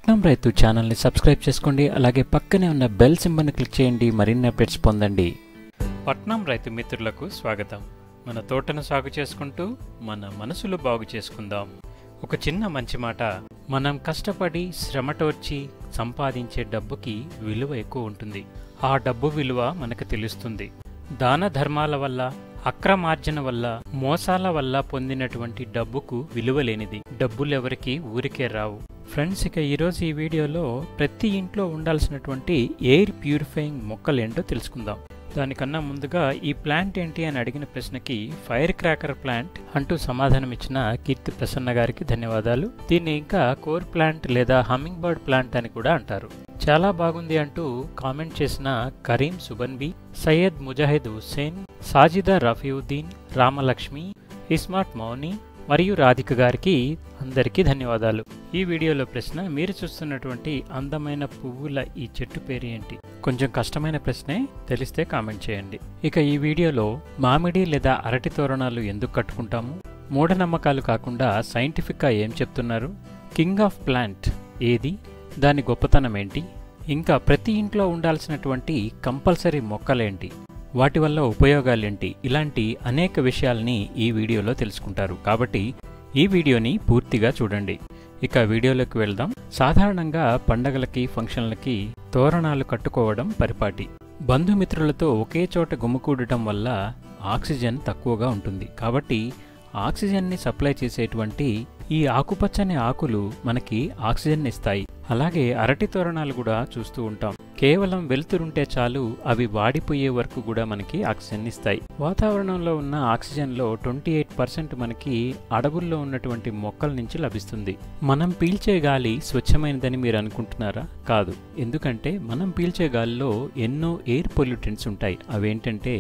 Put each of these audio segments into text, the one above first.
పట్నం రైతు ఛానల్ని సబ్స్క్రైబ్ చేసుకోండి. అలాగే పక్కనే ఉన్న బెల్ సింబల్ని క్లిక్ చేయండి. మరిన్ని అప్డేట్స్ పొందండి. పట్నం రైతు మిత్రులకు స్వాగతం. మన తోటను సాగు చేసుకుంటూ మన మనసులు బాగు చేసుకుందాం. ఒక చిన్న మంచి మాట, మనం కష్టపడి శ్రమటోర్చి సంపాదించే డబ్బుకి విలువ ఎక్కువ ఉంటుంది. ఆ డబ్బు విలువ మనకు తెలుస్తుంది. దాన ధర్మాల వల్ల, అక్రమార్జన వల్ల, మోసాల వల్ల పొందినటువంటి డబ్బుకు విలువ లేనిది. డబ్బులెవరికి ఊరికే రావు. ఫ్రెండ్స్, ఇక ఈరోజు ఈ వీడియోలో ప్రతి ఇంట్లో ఉండాల్సినటువంటి ఎయిర్ ప్యూరిఫైయింగ్ మొక్కలేంటో తెలుసుకుందాం. దానికన్నా ముందుగా ఈ ప్లాంట్ ఏంటి అని అడిగిన ప్రశ్నకి ఫైర్ క్రాకర్ ప్లాంట్ అంటూ సమాధానం ఇచ్చిన కీర్తి ప్రసన్న గారికి ధన్యవాదాలు. దీన్ని ఇంకా కోర్ ప్లాంట్ లేదా హమ్మింగ్ బర్డ్ ప్లాంట్ అని కూడా అంటారు. చాలా బాగుంది అంటూ కామెంట్ చేసిన కరీం సుబన్బి, సయ్యద్ ముజాహిద్ హుస్సేన్, సాజిదా రఫీవుద్దీన్, రామలక్ష్మి, ఇస్మార్ట్ మౌని మరియు రాధిక గారికి అందరికీ ధన్యవాదాలు. ఈ వీడియోలో ప్రశ్న, మీరు చూస్తున్నటువంటి అందమైన పువ్వుల ఈ చెట్టు పేరు ఏంటి? కొంచెం కష్టమైన ప్రశ్నే, తెలిస్తే కామెంట్ చేయండి. ఇక ఈ వీడియోలో మామిడి లేదా అరటి తోరణాలు ఎందుకు కట్టుకుంటాము, మూఢనమ్మకాలు కాకుండా సైంటిఫిక్గా ఏం చెప్తున్నారు, కింగ్ ఆఫ్ ప్లాంట్ ఏది, దాని గొప్పతనం ఏంటి, ఇంకా ప్రతి ఇంట్లో ఉండాల్సినటువంటి కంపల్సరీ మొక్కలేంటి, వాటి వల్ల ఉపయోగాలేంటి, ఇలాంటి అనేక విషయాల్ని ఈ వీడియోలో తెలుసుకుంటారు. కాబట్టి ఈ వీడియోని పూర్తిగా చూడండి. ఇక వీడియోలోకి వెళ్దాం. సాధారణంగా పండగలకి, ఫంక్షన్లకి తోరణాలు కట్టుకోవడం పరిపాటి. బంధుమిత్రులతో ఒకే చోట గుమికూడటం వల్ల ఆక్సిజన్ తక్కువగా ఉంటుంది. కాబట్టి ఆక్సిజన్ని సప్లై చేసేటువంటి ఈ ఆకుపచ్చని ఆకులు మనకి ఆక్సిజన్ ఇస్తాయి. అలాగే అరటి తోరణాలు కూడా చూస్తూ ఉంటాం. కేవలం వెలుతురుంటే చాలు, అవి వాడిపోయే వరకు కూడా మనకి ఆక్సిజన్ ఇస్తాయి. వాతావరణంలో ఉన్న ఆక్సిజన్లో 28% మనకి అడవుల్లో ఉన్నటువంటి మొక్కల నుంచి లభిస్తుంది. మనం పీల్చే గాలి స్వచ్ఛమైనదని మీరు అనుకుంటున్నారా? కాదు. ఎందుకంటే మనం పీల్చే గాలిలో ఎన్నో ఎయిర్ పొల్యూటెంట్స్ ఉంటాయి. అవేంటంటే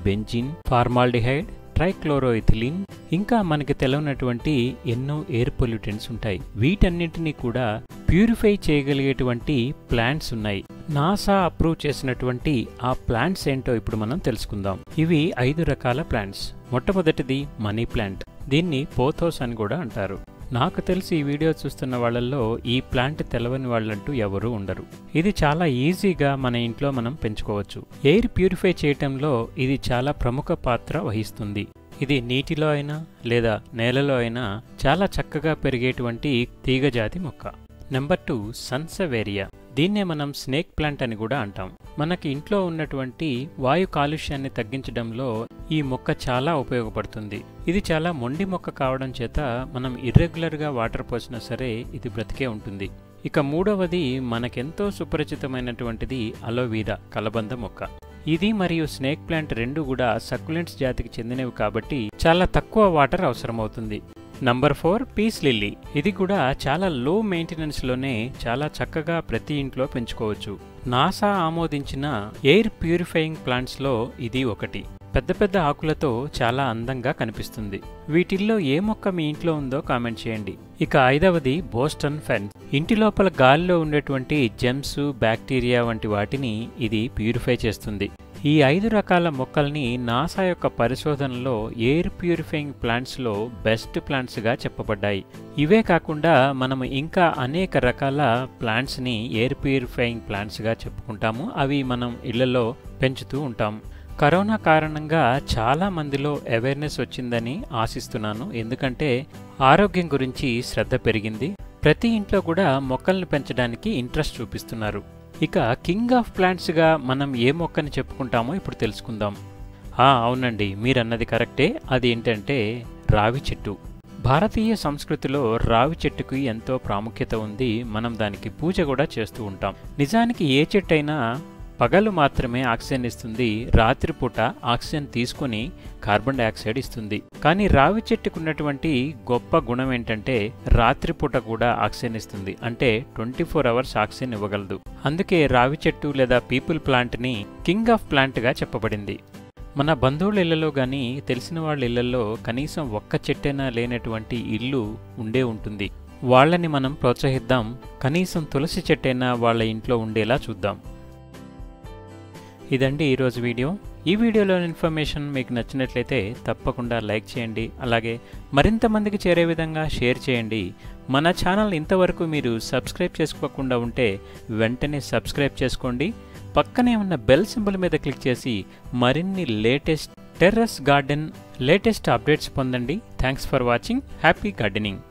బెంజిన్, ఫార్మాల్డిహైడ్, ట్రైక్లోరోఇథిలిన్, ఇంకా మనకి తెలవనటువంటి ఎన్నో ఎయిర్ పొల్యూటెంట్స్ ఉంటాయి. వీటన్నింటినీ కూడా ప్యూరిఫై చేయగలిగేటువంటి ప్లాంట్స్ ఉన్నాయి. నాసా అప్రూవ్ చేసినటువంటి ఆ ప్లాంట్స్ ఏంటో ఇప్పుడు మనం తెలుసుకుందాం. ఇవి 5 రకాల ప్లాంట్స్. మొట్టమొదటిది మనీ ప్లాంట్. దీన్ని పోథోస్ అని కూడా అంటారు. నాకు తెలిసి ఈ వీడియో చూస్తున్న వాళ్ళల్లో ఈ ప్లాంట్ తెలవని వాళ్ళంటూ ఎవరూ ఉండరు. ఇది చాలా ఈజీగా మన ఇంట్లో మనం పెంచుకోవచ్చు. ఎయిర్ ప్యూరిఫై చేయటంలో ఇది చాలా ప్రముఖ పాత్ర వహిస్తుంది. ఇది నీటిలో అయినా లేదా నేలలో అయినా చాలా చక్కగా పెరిగేటువంటి తీగజాతి మొక్క. నెంబర్ 2 సన్సవేరియా. దీన్నే మనం స్నేక్ ప్లాంట్ అని కూడా అంటాం. మనకి ఇంట్లో ఉన్నటువంటి వాయు కాలుష్యాన్ని తగ్గించడంలో ఈ మొక్క చాలా ఉపయోగపడుతుంది. ఇది చాలా మొండి మొక్క కావడం చేత మనం ఇర్రెగ్యులర్గా వాటర్ పోసినా సరే ఇది బ్రతికే ఉంటుంది. ఇక మూడవది మనకెంతో సుపరిచితమైనటువంటిది అలోవీరా, కలబంద మొక్క. ఇది మరియు స్నేక్ ప్లాంట్ రెండు కూడా సక్యులెంట్స్ జాతికి చెందినవి కాబట్టి చాలా తక్కువ వాటర్ అవసరమవుతుంది. Number 4 peace lily. ఇది కూడా చాలా లో మెయింటెనెన్స్ లోనే చాలా చక్కగా ప్రతి ఇంట్లో పెంచుకోవచ్చు. నాసా ఆమోదించిన ఎయిర్ ప్యూరిఫైయింగ్ ప్లాంట్స్ లో ఇది ఒకటి. పెద్ద పెద్ద ఆకులతో చాలా అందంగా కనిపిస్తుంది. వీటిల్లో ఏ మొక్క మీ ఇంట్లో ఉందో కామెంట్ చేయండి. ఇక 5వది బోస్టన్ ఫెన్స్. ఇంటి లోపల గాలిలో ఉండేటువంటి జెమ్స్, బ్యాక్టీరియా వంటి వాటిని ఇది ప్యూరిఫై చేస్తుంది. ఈ 5 రకాల మొక్కల్ని నాసా యొక్క పరిశోధనలో ఎయిర్ ప్యూరిఫైయింగ్ ప్లాంట్స్లో బెస్ట్ ప్లాంట్స్గా చెప్పబడ్డాయి. ఇవే కాకుండా మనము ఇంకా అనేక రకాల ప్లాంట్స్ని ఎయిర్ ప్యూరిఫైయింగ్ ప్లాంట్స్గా చెప్పుకుంటాము. అవి మనం ఇళ్లలో పెంచుతూ ఉంటాం. కరోనా కారణంగా చాలా మందిలో అవేర్నెస్ వచ్చిందని ఆశిస్తున్నాను. ఎందుకంటే ఆరోగ్యం గురించి శ్రద్ధ పెరిగింది. ప్రతి ఇంట్లో కూడా మొక్కల్ని పెంచడానికి ఇంట్రెస్ట్ చూపిస్తున్నారు. ఇక కింగ్ ఆఫ్ ప్లాంట్స్గా మనం ఏ మొక్కని చెప్పుకుంటామో ఇప్పుడు తెలుసుకుందాం. అవునండి, మీరన్నది కరెక్టే. అది ఏంటంటే రావి చెట్టు. భారతీయ సంస్కృతిలో రావి చెట్టుకి ఎంతో ప్రాముఖ్యత ఉంది. మనం దానికి పూజ కూడా చేస్తూ ఉంటాం. నిజానికి ఏ చెట్టు అయినా పగలు మాత్రమే ఆక్సిజన్ ఇస్తుంది, రాత్రిపూట ఆక్సిజన్ తీసుకుని కార్బన్ డైఆక్సైడ్ ఇస్తుంది. కానీ రావి చెట్టుకు ఉన్నటువంటి గొప్ప గుణం ఏంటంటే రాత్రిపూట కూడా ఆక్సిజన్ ఇస్తుంది. అంటే 24 అవర్స్ ఆక్సిజన్ ఇవ్వగలదు. అందుకే రావి చెట్టు లేదా పీపుల్ ప్లాంట్ని కింగ్ ఆఫ్ ప్లాంట్గా చెప్పబడింది. మన బంధువుల ఇళ్లలో కానీ తెలిసిన వాళ్ళ ఇళ్లలో కనీసం ఒక్క చెట్టైనా లేనటువంటి ఇల్లు ఉండే ఉంటుంది. వాళ్ళని మనం ప్రోత్సహిద్దాం. కనీసం తులసి చెట్టైనా వాళ్ళ ఇంట్లో ఉండేలా చూద్దాం. ఇదండి ఈరోజు వీడియో. ఈ వీడియోలోని ఇన్ఫర్మేషన్ మీకు నచ్చినట్లయితే తప్పకుండా లైక్ చేయండి, అలాగే మరింత మందికి చేరే విధంగా షేర్ చేయండి. మన ఛానల్ ఇంతవరకు మీరు సబ్స్క్రైబ్ చేసుకోకుండా ఉంటే వెంటనే సబ్స్క్రైబ్ చేసుకోండి. పక్కనే ఉన్న బెల్ సింబల్ మీద క్లిక్ చేసి మరిన్ని latest terrace garden latest updates పొందండి. Thanks for watching. Happy gardening.